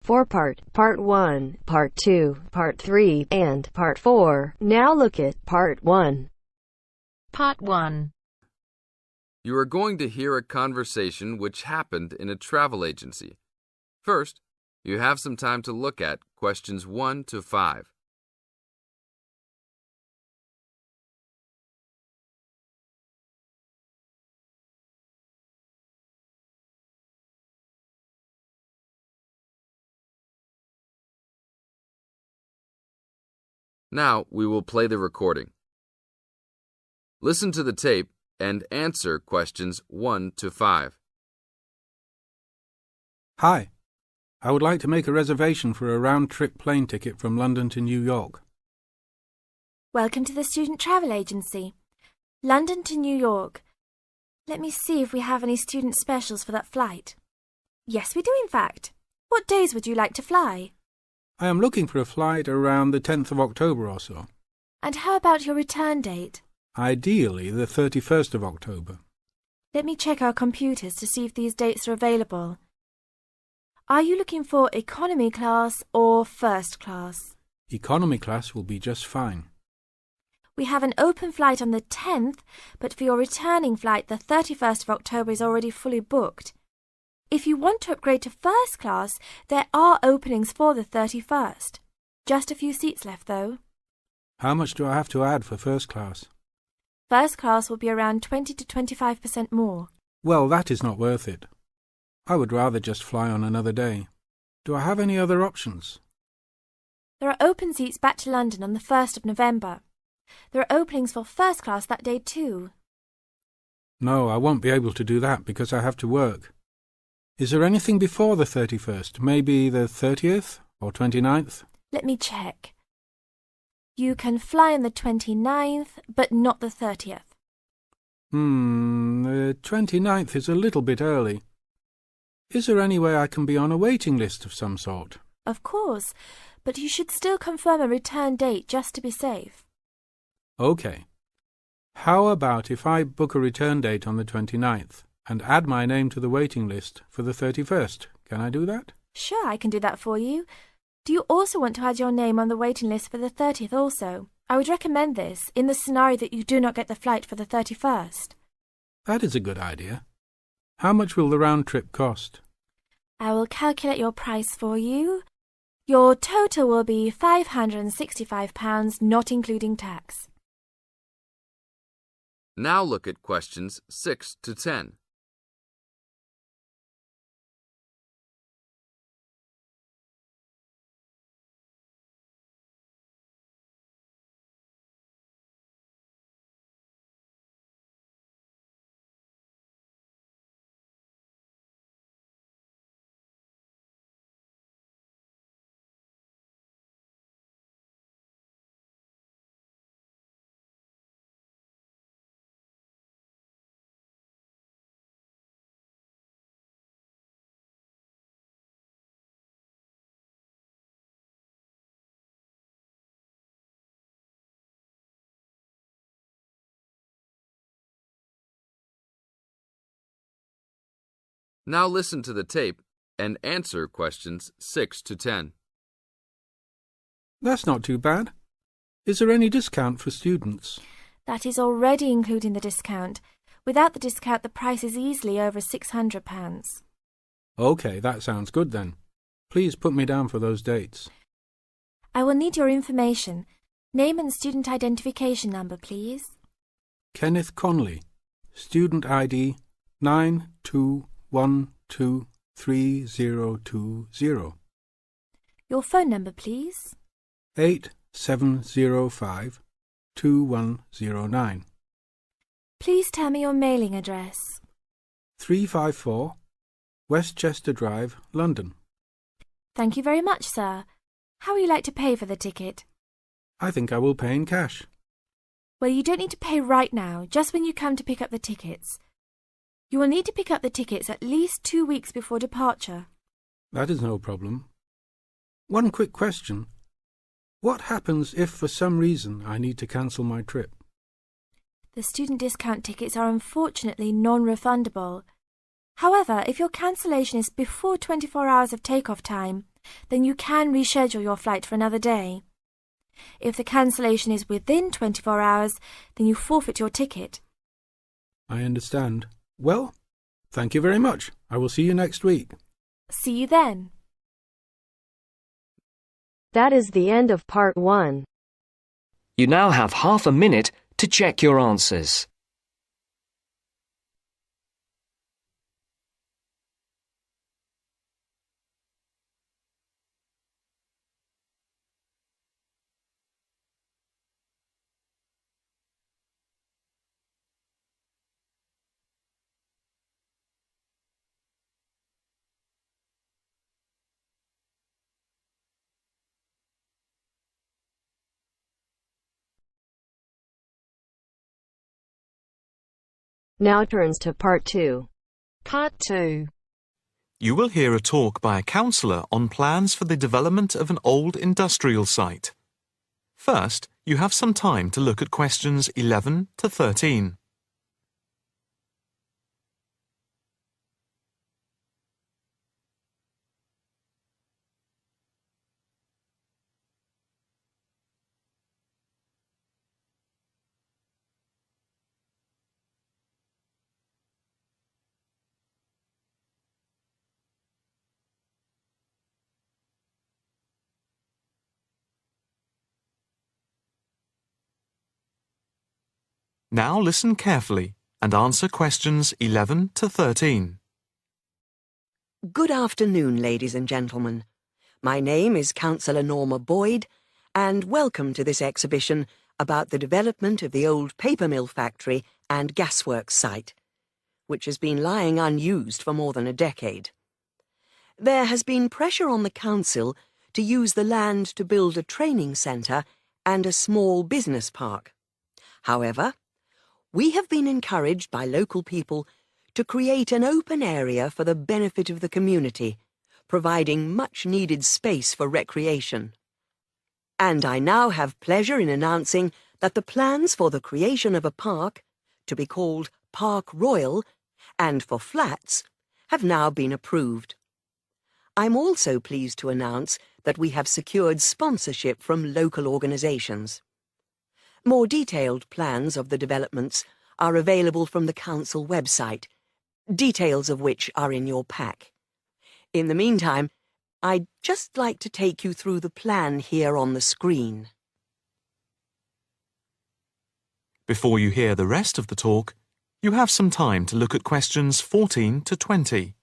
4-part, Part 1, Part 2, Part 3, and Part 4. Now look at Part 1. Part 1. You are going to hear a conversation which happened in a travel agency. First, you have some time to look at questions 1 to 5. Now we will play the recording. Listen to the tape and answer questions 1 to 5. Hi. I would like to make a reservation for a round-trip plane ticket from London to New York. Welcome to the Student Travel Agency. London to New York. Let me see if we have any student specials for that flight. Yes, we do in fact. What days would you like to fly? I am looking for a flight around the 10th of October or so. And how about your return date? Ideally, the 31st of October. Let me check our computers to see if these dates are available. Are you looking for economy class or first class? Economy class will be just fine. We have an open flight on the 10th, but for your returning flight, the 31st of October is already fully booked. If you want to upgrade to first class, there are openings for the 31st. Just a few seats left, though. How much do I have to add for first class? First class will be around 20 to 25% more. Well, that is not worth it. I would rather just fly on another day. Do I have any other options? There are open seats back to London on the 1st of November. There are openings for first class that day too. No, I won't be able to do that because I have to work. Is there anything before the 31st? Maybe the 30th or 29th? Let me check. You can fly on the 29th, but not the 30th. The 29th is a little bit early. Is there any way I can be on a waiting list of some sort? Of course, but you should still confirm a return date just to be safe. OK. How about if I book a return date on the 29th and add my name to the waiting list for the 31st? Can I do that? Sure, I can do that for you. Do you also want to add your name on the waiting list for the 30th also? I would recommend this in the scenario that you do not get the flight for the 31st. That is a good idea. How much will the round trip cost? I will calculate your price for you. Your total will be £565, not including tax. Now look at questions 6 to 10. Now listen to the tape and answer questions 6 to 10. That's not too bad. Is there any discount for students? That is already including the discount. Without the discount, the price is easily over £600. OK, that sounds good then. Please put me down for those dates. I will need your information. Name and student identification number, please. Kenneth Conley, student ID 92123020. Your phone number, please. 87052109. Please tell me your mailing address. 354 Westchester Drive, London. Thank you very much, sir. How would you like to pay for the ticket? I think I will pay in cash. Well, you don't need to pay right now, just when you come to pick up the tickets. You will need to pick up the tickets at least 2 weeks before departure. That is no problem. One quick question. What happens if for some reason I need to cancel my trip? The student discount tickets are unfortunately non-refundable. However, if your cancellation is before 24 hours of takeoff time, then you can reschedule your flight for another day. If the cancellation is within 24 hours, then you forfeit your ticket. I understand. Well, thank you very much. I will see you next week. See you then. That is the end of part 1. You now have half a minute to check your answers. Now turns to part 2. Part 2. You will hear a talk by a counsellor on plans for the development of an old industrial site. First, you have some time to look at questions 11 to 13. Now listen carefully and answer questions 11 to 13. Good afternoon, ladies and gentlemen. My name is Councillor Norma Boyd, and welcome to this exhibition about the development of the old paper mill factory and gasworks site, which has been lying unused for more than a decade. There has been pressure on the council to use the land to build a training centre and a small business park. However, we have been encouraged by local people to create an open area for the benefit of the community, providing much-needed space for recreation. And I now have pleasure in announcing that the plans for the creation of a park, to be called Park Royal, and for flats, have now been approved. I'm also pleased to announce that we have secured sponsorship from local organisations. More detailed plans of the developments are available from the council website, details of which are in your pack. In the meantime, I'd just like to take you through the plan here on the screen. Before you hear the rest of the talk, you have some time to look at questions 14 to 20.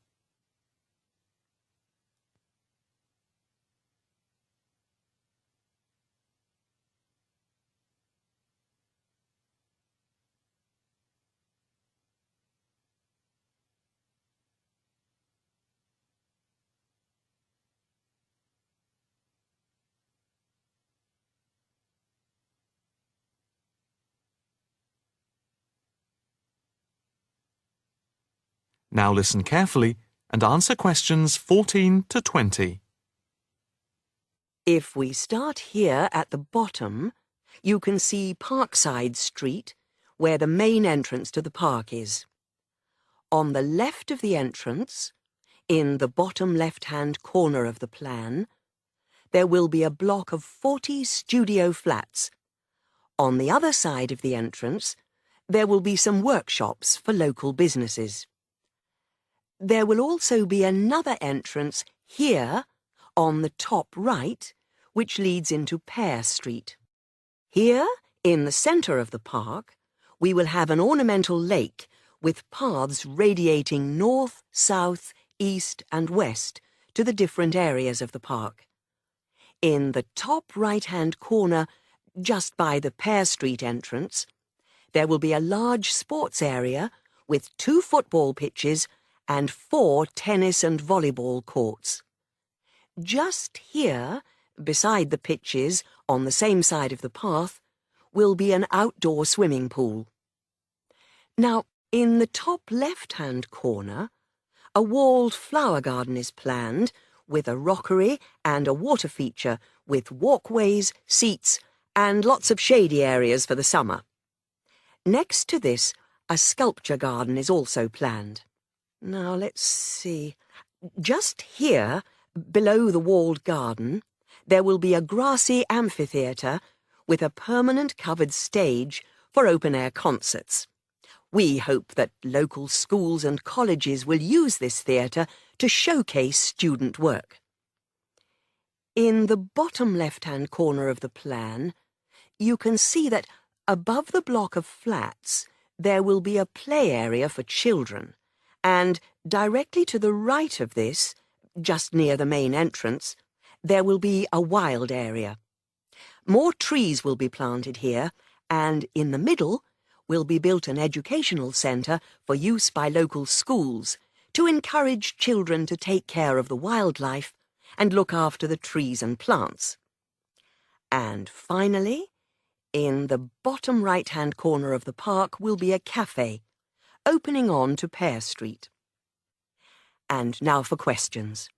Now listen carefully and answer questions 14 to 20. If we start here at the bottom, you can see Parkside Street, where the main entrance to the park is. On the left of the entrance, in the bottom left-hand corner of the plan, there will be a block of 40 studio flats. On the other side of the entrance, there will be some workshops for local businesses. There will also be another entrance here, on the top right, which leads into Pear Street. Here, in the centre of the park, we will have an ornamental lake with paths radiating north, south, east and west to the different areas of the park. In the top right-hand corner, just by the Pear Street entrance, there will be a large sports area with 2 football pitches and 4 tennis and volleyball courts. Just here, beside the pitches, on the same side of the path, will be an outdoor swimming pool. Now, in the top left-hand corner, a walled flower garden is planned, with a rockery and a water feature, with walkways, seats, and lots of shady areas for the summer. Next to this, a sculpture garden is also planned. Now, let's see. Just here, below the walled garden, there will be a grassy amphitheatre with a permanent covered stage for open-air concerts. We hope that local schools and colleges will use this theatre to showcase student work. In the bottom left-hand corner of the plan, you can see that above the block of flats there will be a play area for children, and directly to the right of this, just near the main entrance, there will be a wild area. More trees will be planted here, and in the middle will be built an educational centre for use by local schools to encourage children to take care of the wildlife and look after the trees and plants. And finally, in the bottom right-hand corner of the park will be a cafe, opening on to Pear Street. And now for questions.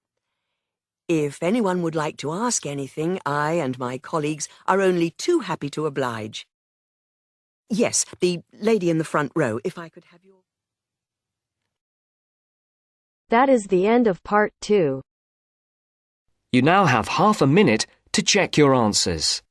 If anyone would like to ask anything, I and my colleagues are only too happy to oblige. Yes, the lady in the front row, if I could have your... That is the end of part 2. You now have half a minute to check your answers.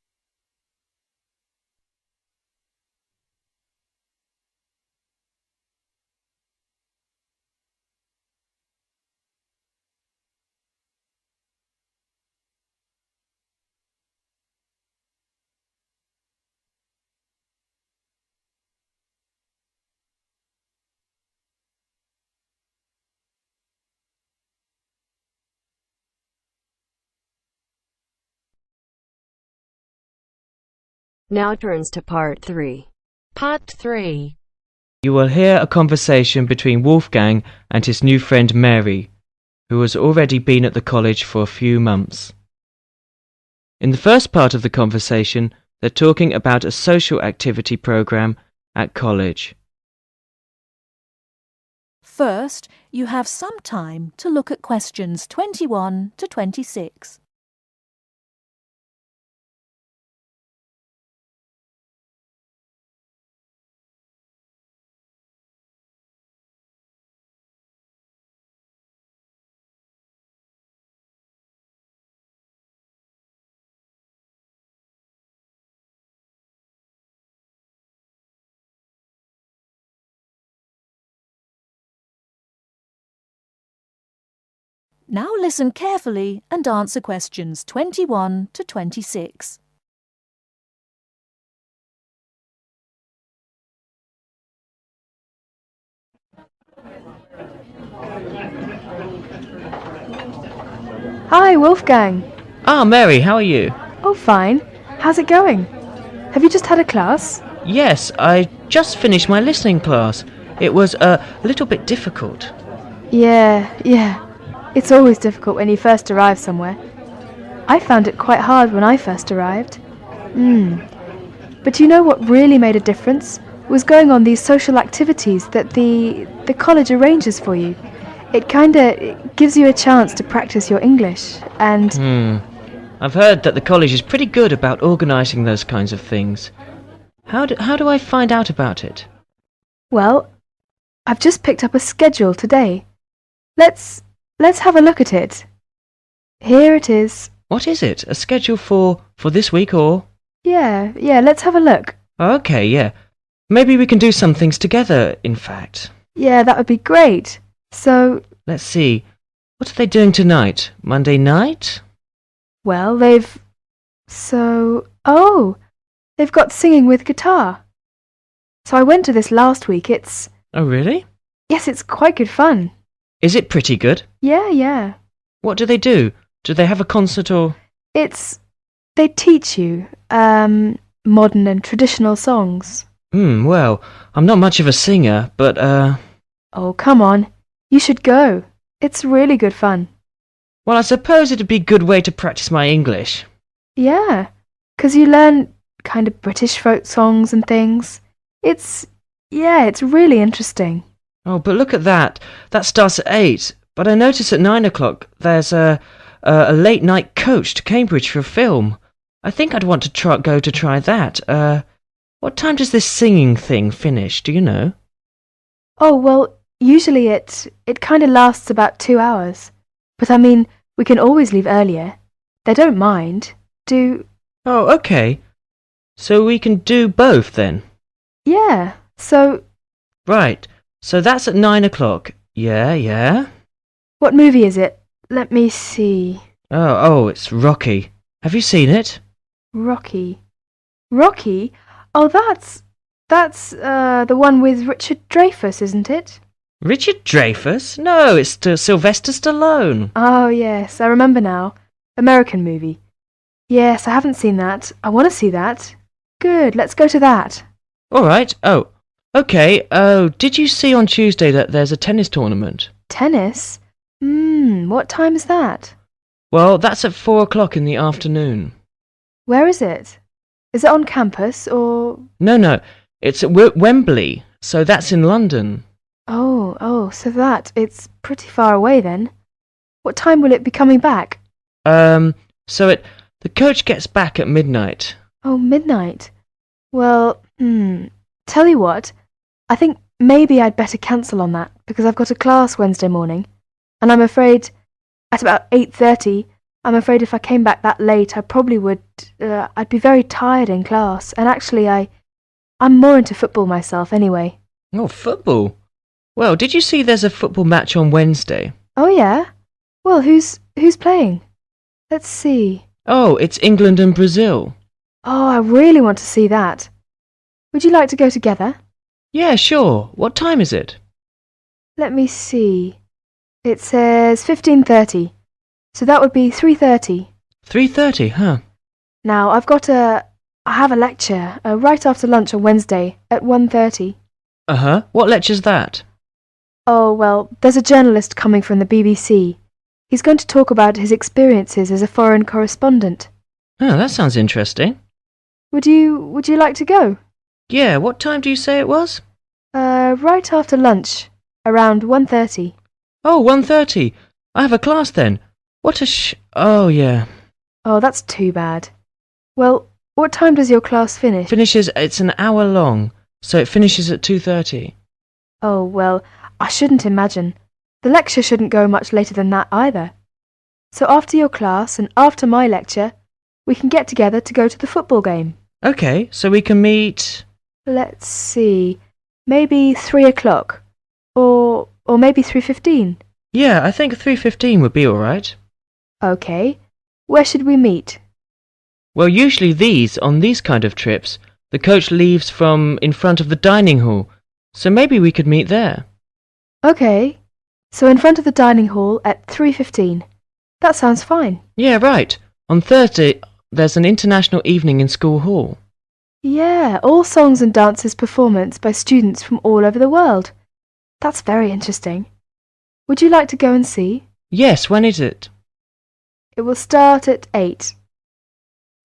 Now turns to part 3. Part 3. You will hear a conversation between Wolfgang and his new friend Mary, who has already been at the college for a few months. In the first part of the conversation, they're talking about a social activity program at college. First, you have some time to look at questions 21 to 26. Now listen carefully and answer questions 21 to 26. Hi, Wolfgang. Ah, Mary, how are you? Oh, fine. How's it going? Have you just had a class? Yes, I just finished my listening class. It was a little bit difficult. Yeah. It's always difficult when you first arrive somewhere. I found it quite hard when I first arrived. But you know what really made a difference? Was going on these social activities that the college arranges for you. It kinda gives you a chance to practice your English, and... I've heard that the college is pretty good about organising those kinds of things. How do I find out about it? Well, I've just picked up a schedule today. Let's have a look at it. Here it is. What is it? A schedule for this week or...? Yeah, let's have a look. Okay, yeah. Maybe we can do some things together, in fact. Yeah, that would be great. So... Let's see. What are they doing tonight? Monday night? Well, they've got singing with guitar. So I went to this last week. It's... Oh, really? Yes, it's quite good fun. Is it pretty good? Yeah. What do they do? Do they have a concert or...? They teach you, modern and traditional songs. Well, I'm not much of a singer, but, Oh, come on. You should go. It's really good fun. Well, I suppose it'd be a good way to practice my English. Yeah, 'cause you learn kind of British folk songs and things. It's really interesting. Oh, but look at that. That starts at 8. But I notice at 9 o'clock there's a late-night coach to Cambridge for a film. I think I'd want to go to try that. What time does this singing thing finish, do you know? Oh, well, usually it kind of lasts about 2 hours. But I mean, We can always leave earlier. They don't mind. Oh, okay. So we can do both then? Yeah, so... Right, so that's at 9 o'clock. Yeah. What movie is it? Let me see. Oh, it's Rocky. Have you seen it? Rocky? Oh, that's the one with Richard Dreyfuss, isn't it? Richard Dreyfuss? No, it's Sylvester Stallone. Oh, yes, I remember now. American movie. Yes, I haven't seen that. I want to see that. Good, let's go to that. All right. Oh, okay. Oh, did you see on Tuesday that there's a tennis tournament? Tennis? What time is that? Well, that's at 4 o'clock in the afternoon. Where is it? Is it on campus, or...? No, it's at Wembley, so that's in London. Oh, so it's pretty far away then. What time will it be coming back? The coach gets back at midnight. Oh, midnight. Well, tell you what, I think maybe I'd better cancel on that, because I've got a class Wednesday morning, and I'm afraid, at about 8:30, I'm afraid if I came back that late, I probably would, I'd be very tired in class, and actually I'm more into football myself anyway. Oh, football? Well, did you see there's a football match on Wednesday? Oh, yeah? Well, who's playing? Let's see. Oh, it's England and Brazil. Oh, I really want to see that. Would you like to go together? Yeah, sure. What time is it? Let me see. It says 15:30, so that would be 3:30. 3:30, huh? Now, I have a lecture right after lunch on Wednesday at 1:30. Uh-huh. What lecture's that? Oh, well, there's a journalist coming from the BBC. He's going to talk about his experiences as a foreign correspondent. Oh, that sounds interesting. Would you like to go? Yeah, what time do you say it was? Right after lunch, around 1:30. Oh, 1:30. I have a class then. Oh, yeah. Oh, that's too bad. Well, what time does your class finish? It's an hour long, so it finishes at 2:30. Oh, well, I shouldn't imagine. The lecture shouldn't go much later than that either. So after your class and after my lecture, we can get together to go to the football game. Okay, so we can meet... Let's see, maybe 3 o'clock, or maybe 3:15. Yeah, I think 3:15 would be all right. Okay, where should we meet? Well, usually on these kind of trips, the coach leaves from in front of the dining hall, so maybe we could meet there. Okay, so in front of the dining hall at 3:15. That sounds fine. Yeah, right. On Thursday, there's an international evening in school hall. Yeah, all songs and dances performance by students from all over the world. That's very interesting. Would you like to go and see? Yes, when is it? It will start at 8.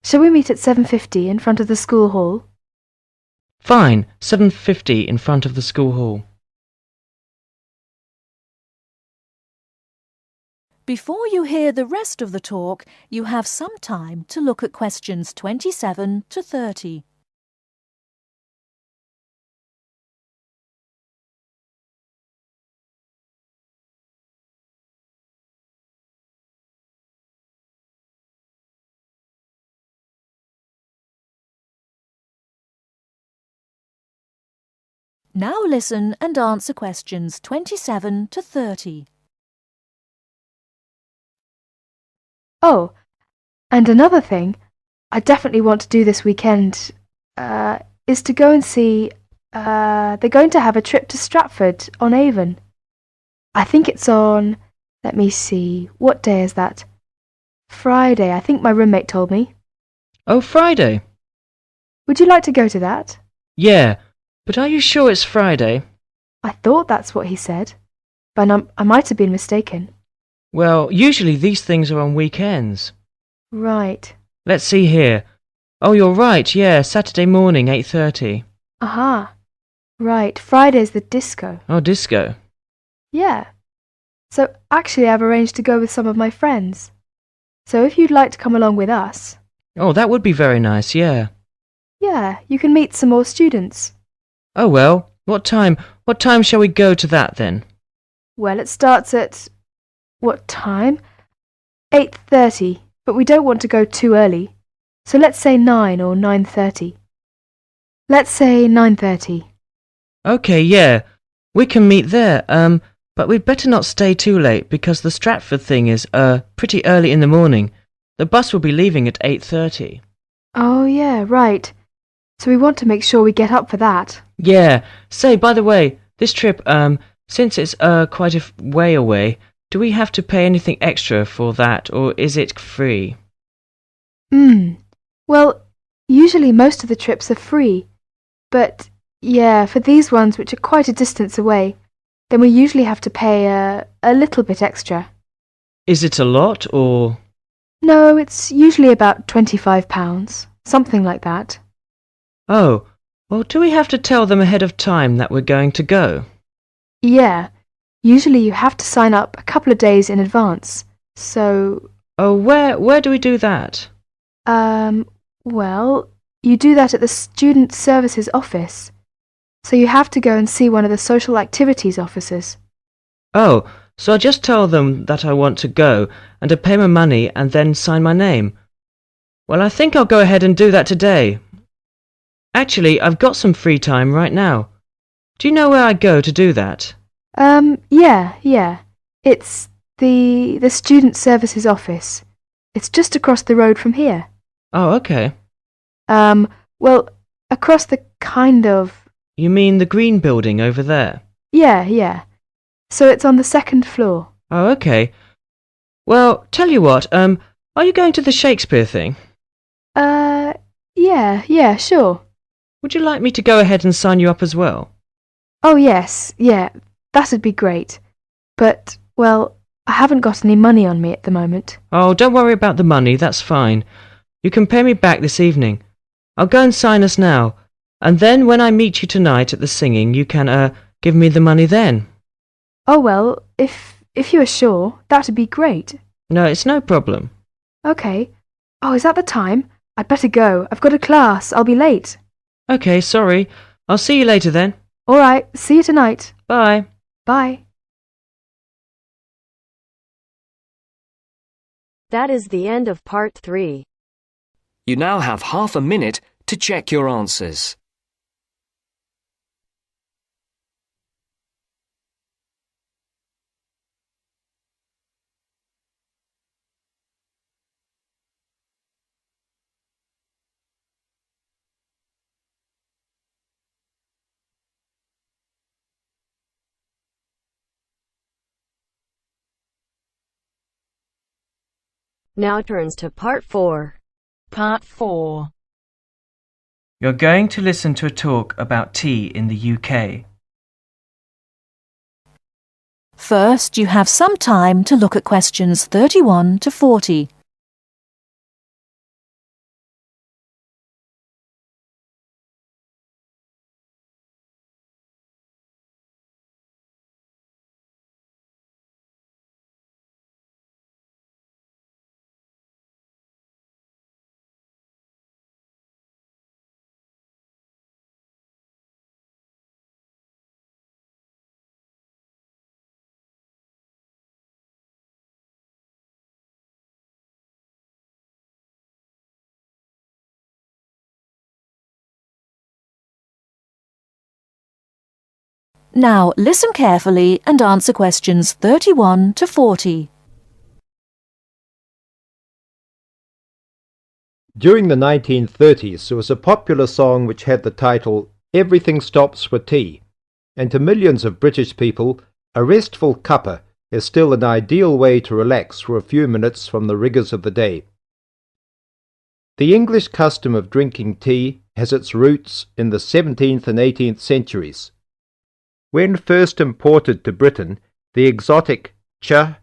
Shall we meet at 7:50 in front of the school hall? Fine, 7:50 in front of the school hall. Before you hear the rest of the talk, you have some time to look at questions 27 to 30. Now listen and answer questions 27 to 30. Oh, and another thing I definitely want to do this weekend is to go and see, they're going to have a trip to Stratford-on-Avon. I think it's on, let me see, what day is that? Friday, I think my roommate told me. Oh, Friday. Would you like to go to that? Yeah, but are you sure it's Friday? I thought that's what he said, but I might have been mistaken. Well, usually these things are on weekends. Right. Let's see here. Oh, you're right, yeah, Saturday morning, 8:30. Aha. Right, Friday's the disco. Oh, disco. Yeah. So actually I've arranged to go with some of my friends. So if you'd like to come along with us... Oh, that would be very nice, yeah. Yeah, you can meet some more students. Oh, well, what time shall we go to that then? Well, it starts at... What time? 8:30, but we don't want to go too early. So let's say 9 or 9:30. Let's say 9:30. Okay, yeah. We can meet there, but we'd better not stay too late because the Stratford thing is, pretty early in the morning. The bus will be leaving at 8:30. Oh, yeah, right. So we want to make sure we get up for that. Yeah. Say, by the way, this trip, since it's, quite a way away, do we have to pay anything extra for that, or is it free? Well, usually most of the trips are free. But, yeah, for these ones which are quite a distance away, then we usually have to pay a little bit extra. Is it a lot, or...? No, it's usually about £25, something like that. Oh, well, do we have to tell them ahead of time that we're going to go? Yeah, usually you have to sign up a couple of days in advance, so... Oh, where do we do that? Well, you do that at the Student Services office. So you have to go and see one of the social activities officers. Oh, so I just tell them that I want to go, and to pay my money and then sign my name. Well, I think I'll go ahead and do that today. Actually, I've got some free time right now. Do you know where I go to do that? Yeah. It's the Student Services office. It's just across the road from here. Oh, okay. Well, across the kind of... You mean the green building over there? Yeah. So it's on the second floor. Oh, okay. Well, tell you what, are you going to the Shakespeare thing? Yeah, sure. Would you like me to go ahead and sign you up as well? Oh, yes, yeah, that'd be great. But, well, I haven't got any money on me at the moment. Oh, don't worry about the money, that's fine. You can pay me back this evening. I'll go and sign us now, and then when I meet you tonight at the singing, you can, give me the money then. Oh, well, if you are sure, that'd be great. No, it's no problem. Okay. Oh, is that the time? I'd better go. I've got a class. I'll be late. Okay, sorry. I'll see you later then. All right. See you tonight. Bye. Bye. That is the end of part 3. You now have half a minute to check your answers. Now turns to part 4. Part 4. You're going to listen to a talk about tea in the UK. First, you have some time to look at questions 31 to 40. Now listen carefully and answer questions 31 to 40. During the 1930s, there was a popular song which had the title Everything Stops for Tea, and to millions of British people, a restful cuppa is still an ideal way to relax for a few minutes from the rigours of the day. The English custom of drinking tea has its roots in the 17th and 18th centuries. When first imported to Britain, the exotic cha,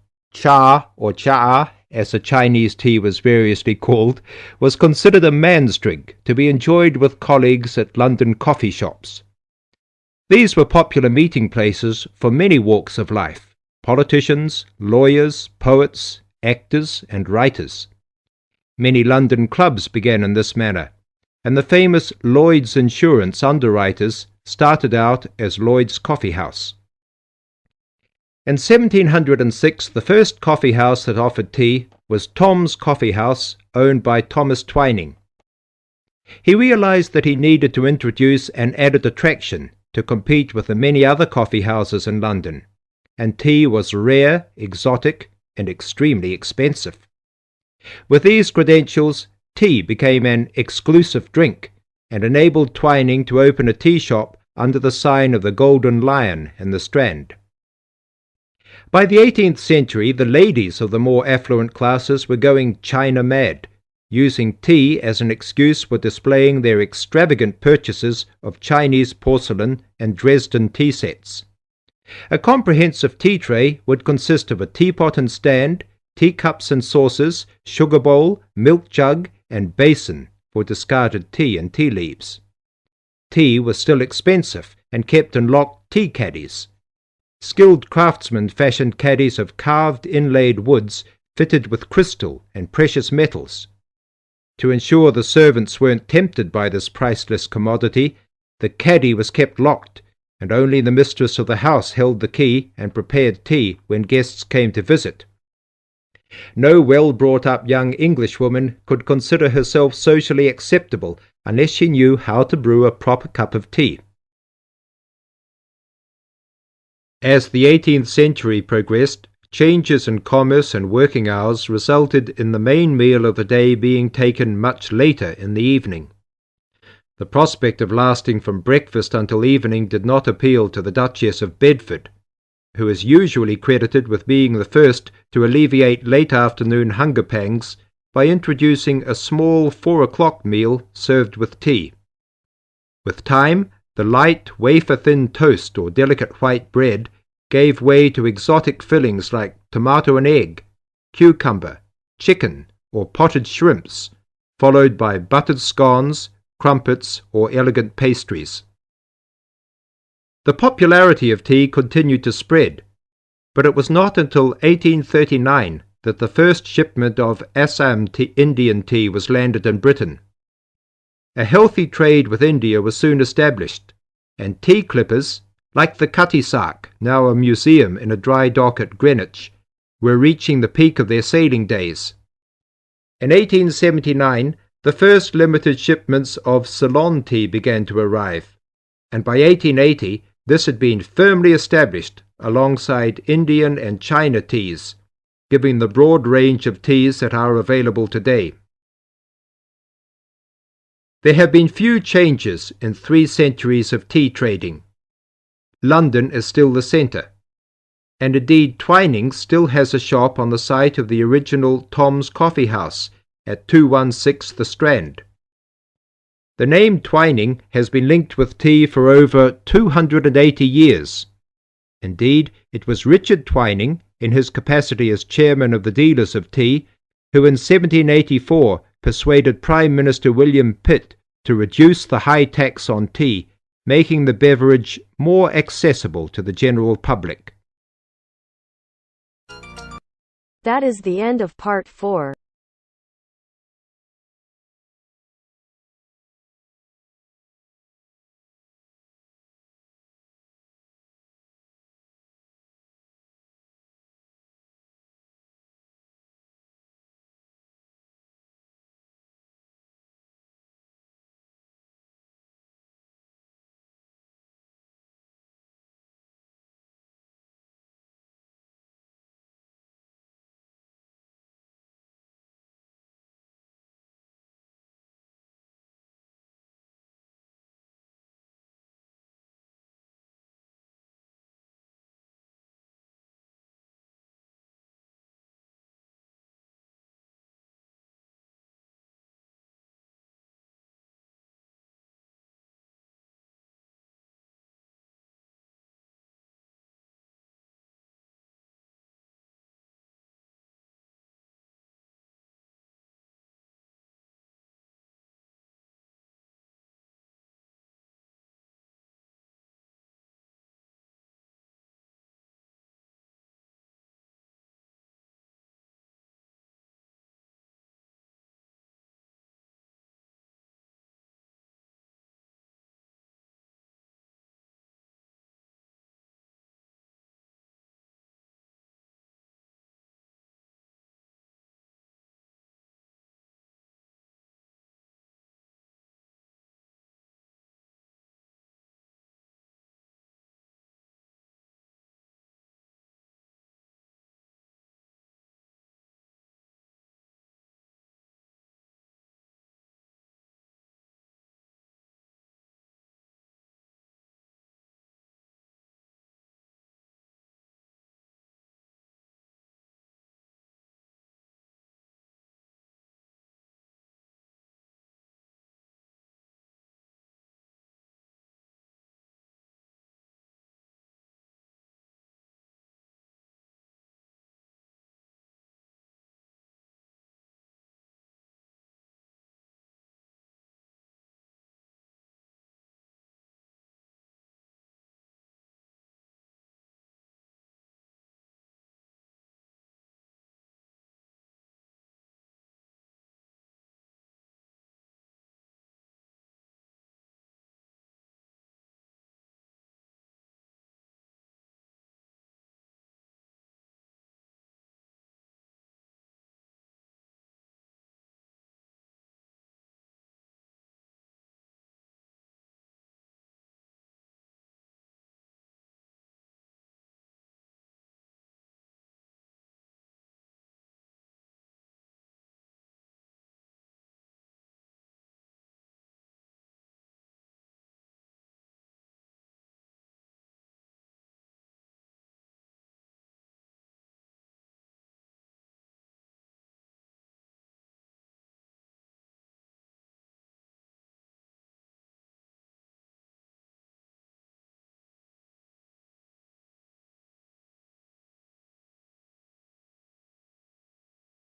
or cha, as the Chinese tea was variously called, was considered a man's drink to be enjoyed with colleagues at London coffee shops. These were popular meeting places for many walks of life: politicians, lawyers, poets, actors, and writers. Many London clubs began in this manner, and the famous Lloyd's Insurance underwriters started out as Lloyd's Coffee House. In 1706, the first coffee house that offered tea was Tom's Coffee House, owned by Thomas Twining. He realized that he needed to introduce an added attraction to compete with the many other coffee houses in London, and tea was rare, exotic, and extremely expensive. With these credentials, tea became an exclusive drink and enabled Twining to open a tea shop under the sign of the Golden Lion in the Strand. By the 18th century, the ladies of the more affluent classes were going China mad, using tea as an excuse for displaying their extravagant purchases of Chinese porcelain and Dresden tea sets. A comprehensive tea tray would consist of a teapot and stand, teacups and saucers, sugar bowl, milk jug, and basin for discarded tea and tea leaves. Tea was still expensive and kept in locked tea caddies. Skilled craftsmen fashioned caddies of carved inlaid woods fitted with crystal and precious metals. To ensure the servants weren't tempted by this priceless commodity, the caddy was kept locked, and only the mistress of the house held the key and prepared tea when guests came to visit. No well-brought-up young Englishwoman could consider herself socially acceptable unless she knew how to brew a proper cup of tea. As the 18th century progressed, changes in commerce and working hours resulted in the main meal of the day being taken much later in the evening. The prospect of lasting from breakfast until evening did not appeal to the Duchess of Bedford, who is usually credited with being the first to alleviate late afternoon hunger pangs by introducing a small 4 o'clock meal served with tea. With time, the light, wafer-thin toast or delicate white bread gave way to exotic fillings like tomato and egg, cucumber, chicken, or potted shrimps, followed by buttered scones, crumpets, or elegant pastries. The popularity of tea continued to spread, but it was not until 1839 that the first shipment of Assam Indian tea was landed in Britain. A healthy trade with India was soon established, and tea clippers, like the Cutty Sark, now a museum in a dry dock at Greenwich, were reaching the peak of their sailing days. In 1879, the first limited shipments of Ceylon tea began to arrive, and by 1880 this had been firmly established alongside Indian and China teas, giving the broad range of teas that are available today. There have been few changes in 3 centuries of tea trading. London is still the centre, and indeed Twining still has a shop on the site of the original Tom's Coffee House at 216 The Strand. The name Twining has been linked with tea for over 280 years. Indeed, it was Richard Twining, in his capacity as chairman of the dealers of tea, who in 1784 persuaded Prime Minister William Pitt to reduce the high tax on tea, making the beverage more accessible to the general public. That is the end of part 4.